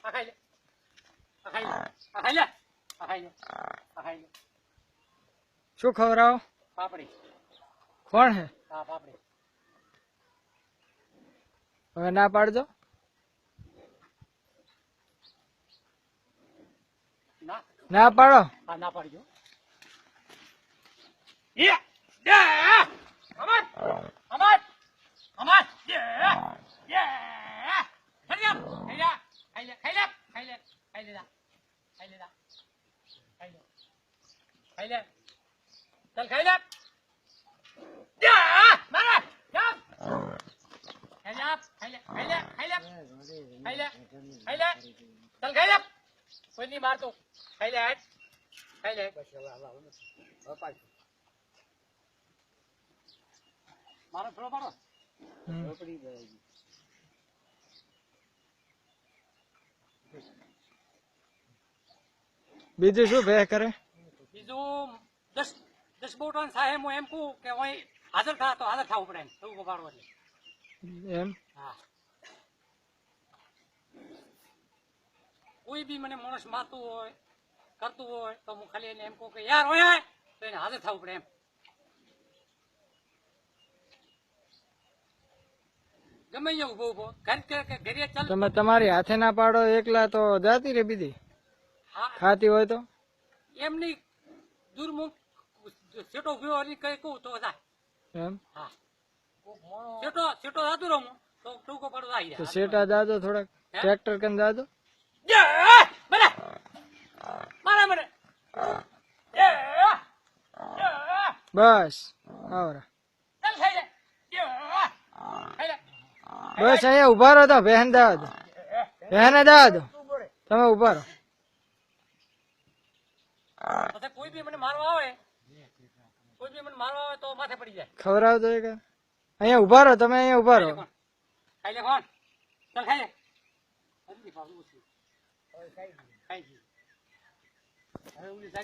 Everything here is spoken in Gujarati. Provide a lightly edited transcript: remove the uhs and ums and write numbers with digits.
આ ખાઈ લે આ ખાઈ લે આ ખાઈ લે આ ખાઈ લે આ ખાઈ લે શું ખવડાવો પાપડી કોણ હે હા પાપડી હવે ના પાડજો ના ના પાડો હા ના પાડજો યે યે અમર અમર અમર યે યે હરી અપ ખાઈ લે ખાઈ લે ખાઈ લે ખાઈ લે ખાઈ લે ખાઈ લે ખાઈ લે ખાઈ લે चल खाई ले मारा खाई ले खाई ले खाई ले खाई ले खाई ले खाई ले चल खाई ले कोई नहीं मार तो खाई ले खाई ले मारो थोड़ा मारो બીજું શું ભે કરે બીજું 10 બોટન સાહેબ હું એમ કહું કે અહીં હાજર થા તો હાજર થવું પડે એમ એવું ગોપાડો એટલે એમ હા કોઈ બી મને માણસ મારતું હોય કરતું હોય તો હું ખાલી એને એમ કહું કે યાર હોય તો એને હાજર થવું પડે એમ ગમે અહીંયા ઉભો ઉભો ઘરે ચાલ તમે તમારી હાથે ના પાડો એકલા તો જાતી રે બીજી હા ખાતી હોય તો એમની દૂરમુખ સેટો ગયો અને કઈ કહું તો જાય એમ હા સેટો સેટો જાતું રહું તો ટૂંકો પડતો આવી તો જાય શેટા દાદો થોડાક ટ્રેક્ટર કન દાદો મને મારા મને બસ આવરા ચાલ ખાઈ લે ખાઈ લે બસ અહીંયા ઉભા રહો તો બહેન દાવા દો બહેને દાવા દો તમે ઉભા રહો પછી કોઈ બી મને મારવા આવે તો માથે પડી જાય ખવડાવ તો એક અહીંયા ઉભા રહો તમે અહીંયા ઉભા રહો ખાઈ લે કોણ ચાલ ખાઈ લે ખાઈ લે ખાઈ લે